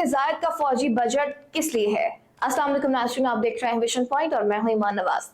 से जायद का फौजी बजट किस लिए है? अस्सलाम वालेकुम नाज़रीन, आप देख रहे हैं विजन पॉइंट और मैं हूं ईमान नवाज।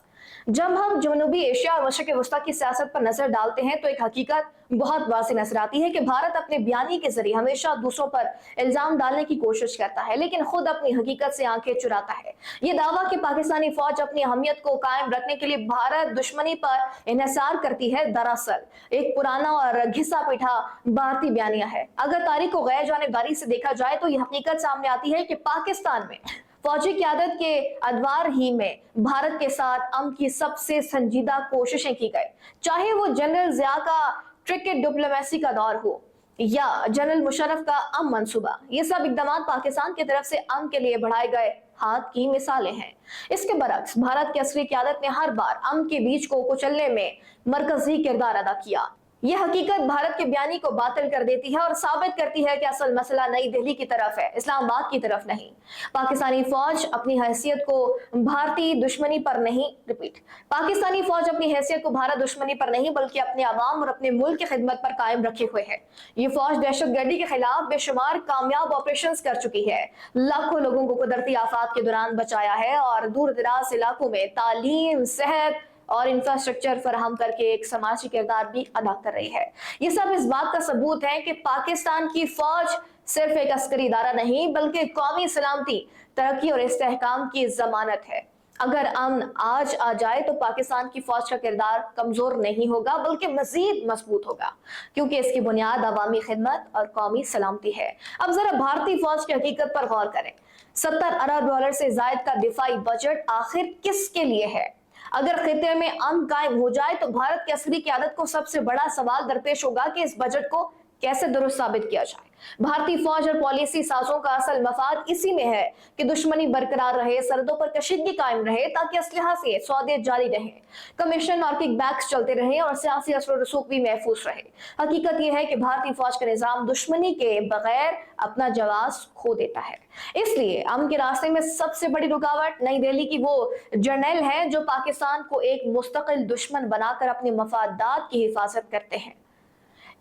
जब हम जनूबी एशिया और मशरिक़ वस्ता की सियासत पर नजर डालते हैं तो एक हकीकत बहुत वाज़ेह नजर आती है कि भारत अपने बयानी के जरिए हमेशा दूसरों पर इल्जाम डालने की कोशिश करता है, लेकिन खुद अपनी हकीकत से आंखें चुराता है। ये दावा कि पाकिस्तानी फौज अपनी अहमियत को कायम रखने के लिए भारत दुश्मनी पर इन्हिसार करती है, दरअसल एक पुराना और घिसा पीटा भारतीय बयानिया है। अगर तारीख को गैर जानिबदारी से देखा जाए तो यह हकीकत सामने आती है कि पाकिस्तान में फौजी क़यादत के अदवार ही में भारत के साथ अमन की सबसे संजीदा कोशिशें की गई, चाहे वो जनरल ज़िया का ट्रिकेट डिप्लोमेसी का दौर हो या जनरल मुशर्रफ का अमन मंसूबा। ये सब इकदाम पाकिस्तान की तरफ से अमन के लिए बढ़ाए गए हाथ की मिसालें हैं। इसके बरक्स भारत की असली क़यादत ने हर बार अमन के बीच को कुचलने में मरकजी किरदार अदा किया। यह हकीकत भारत के बयानी को बातिल कर देती है और साबित करती है कि असल मसला नई दिल्ली की तरफ है, इस्लामाबाद की तरफ नहीं। पाकिस्तानी फौज अपनी हैसियत को भारतीय दुश्मनी पर नहीं पाकिस्तानी फौज अपनी हैसियत को भारत दुश्मनी पर नहीं बल्कि अपने अवाम और अपने मुल्क की खिदमत पर कायम रखे हुए है। ये फौज दहशतगर्दी के खिलाफ बेशुमार कामयाब ऑपरेशन कर चुकी है, लाखों लोगों को कुदरती आफात के दौरान बचाया है और दूर दराज इलाकों में तालीम, सेहत और इंफ्रास्ट्रक्चर फराहम करके एक समाजी किरदार भी अदा कर रही है। ये सब इस बात का सबूत है कि पाकिस्तान की फौज सिर्फ एक अस्करी इदारा नहीं बल्कि कौमी सलामती, तरक्की और इस्तेहकाम की जमानत है। अगर अमन आज आ जाए तो पाकिस्तान की फौज का किरदार कमजोर नहीं होगा बल्कि मजीद मजबूत होगा, क्योंकि इसकी बुनियाद अवामी खिदमत और कौमी सलामती है। अब जरा भारतीय फौज की हकीकत पर गौर करें। 70 अरब डॉलर से जायद का दिफाई बजट आखिर किसके लिए है? अगर खिते में अमन कायम हो जाए तो भारत की असली क़यादत को सबसे बड़ा सवाल दरपेश होगा कि इस बजट को कैसे दुरुस्त साबित किया जाए। भारतीय फौज और पॉलिसी साजों का असल मफाद इसी में है कि दुश्मनी बरकरार रहे, सरहदों पर कशीदगी कायम रहे ताकि असलहा से सौदे जारी रहे, कमीशन और किकबैक्स चलते रहे और सियासी असर रसूख भी महफूज रहे। हकीकत यह है कि भारतीय फौज का निजाम दुश्मनी के बगैर अपना जवाब खो देता है। इसलिए अमन के रास्ते में सबसे बड़ी रुकावट नई दिल्ली की वो जर्नैल है जो पाकिस्तान को एक मुस्तकिल दुश्मन बनाकर अपने मफादात की हिफाजत करते हैं।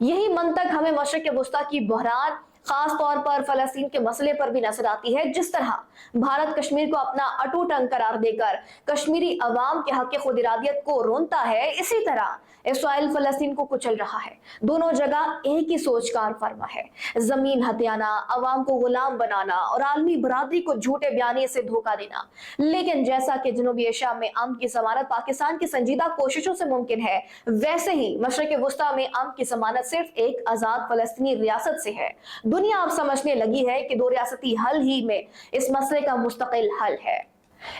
यही मंतक हमें मशरिक़ वस्ता की बहरान, खास तौर पर फलस्तीन के मसले पर भी नजर आती है। जिस तरह भारत कश्मीर को अपना अटूट अंग करार देकर कश्मीरी अवाम के हक खुद इरादियत को रोनता है, इसी तरह इसराइल फलस्तीन को कुचल रहा है। दोनों जगह एक ही सोच कार फरमा है, जमीन हथियाना, अवाम को गुलाम बनाना और आलमी बरादरी को झूठे बयानी से धोखा देना। लेकिन जैसा कि जनूबी एशिया में अमन की जमानत पाकिस्तान की संजीदा कोशिशों से मुमकिन है, वैसे ही मशरिक़ वस्ता में अमन की जमानत सिर्फ एक आजाद फलस्तीनी रियासत से है। दुनिया अब समझने लगी है कि दो रियासती हल ही में इस मसले का मुस्तकिल हल है।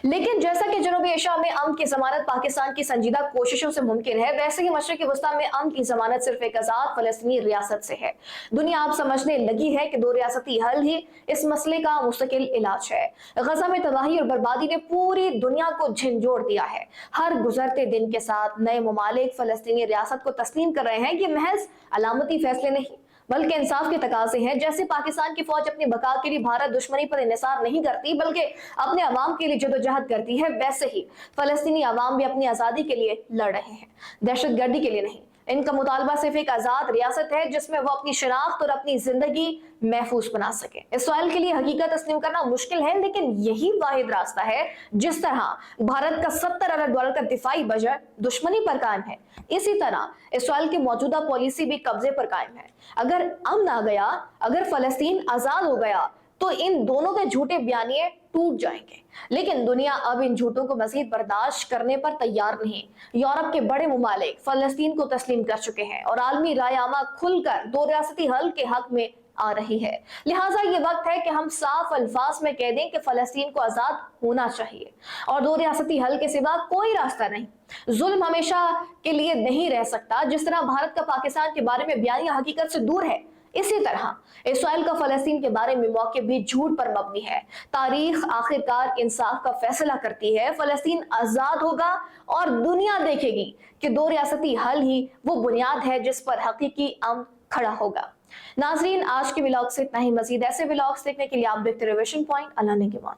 लेकिन जैसा कि जनूबी एशिया में अमन की जमानत पाकिस्तान की संजीदा कोशिशों से मुमकिन है, वैसे ही मशरिक़ वस्ता में अमन की जमानत सिर्फ एक आजाद फलस्तीनी रियासत से है। दुनिया अब समझने लगी है कि दो रियासती हल ही इस मसले का मुस्तकिल इलाज है। गजा में तबाही और बर्बादी ने पूरी दुनिया को झंझोड़ दिया है। हर गुजरते दिन के साथ नए ममालिक फलस्तीनी रियासत को तस्लीम कर रहे हैं। ये महज अलामती फैसले नहीं बल्कि इंसाफ के तकाजे हैं। जैसे पाकिस्तान की फौज अपनी बका के लिए भारत दुश्मनी पर इन्हिसार नहीं करती बल्कि अपने अवाम के लिए जदोजहद करती है, वैसे ही फलस्तीनी अवाम भी अपनी आज़ादी के लिए लड़ रहे हैं, दहशतगर्दी के लिए नहीं। इनका मुतालबा सिर्फ एक आजाद रियासत है जिसमें वो अपनी शनाख्त और अपनी जिंदगी महफूज बना सके। इसराइल के लिए हकीकत तस्लीम करना मुश्किल है, लेकिन यही वाहिद रास्ता है। जिस तरह भारत का 70 अरब डॉलर का दिफाई बजट दुश्मनी पर कायम है, इसी तरह इसराइल की मौजूदा पॉलिसी भी कब्जे पर कायम है। अगर अमन आ गया, अगर फलस्तीन आजाद हो गया तो इन दोनों के झूठे बयानिए टूट जाएंगे। लेकिन दुनिया अब इन झूठों को मजीद बर्दाश्त करने पर तैयार नहीं। यूरोप के बड़े मुमालिक फलस्तीन को तस्लीम कर चुके हैं और आलमी रायनामा खुलकर दो रियासती हल के हक में आ रही है। लिहाजा ये वक्त है कि हम साफ अल्फाज में कह दें कि फलस्तीन को आजाद होना चाहिए और दो रियासती हल के सिवा कोई रास्ता नहीं। जुल्म हमेशा के लिए नहीं रह सकता। जिस तरह भारत का पाकिस्तान के बारे में बयानिया हकीकत से दूर है, इसी तरह इसराइल का फलस्तीन के बारे में मौके भी झूठ पर मबनी है। तारीख आखिरकार इंसाफ का फैसला करती है। फलस्तीन आजाद होगा और दुनिया देखेगी कि दो रियासती हल ही वो बुनियाद है जिस पर हकीकी अमन खड़ा होगा। नाजरीन, आज के व्लॉग से इतना ही। मजीद ऐसे व्लॉग्स देखने के लिए आप देखते रहिए विजन पॉइंट। अल्लाह ने के मान।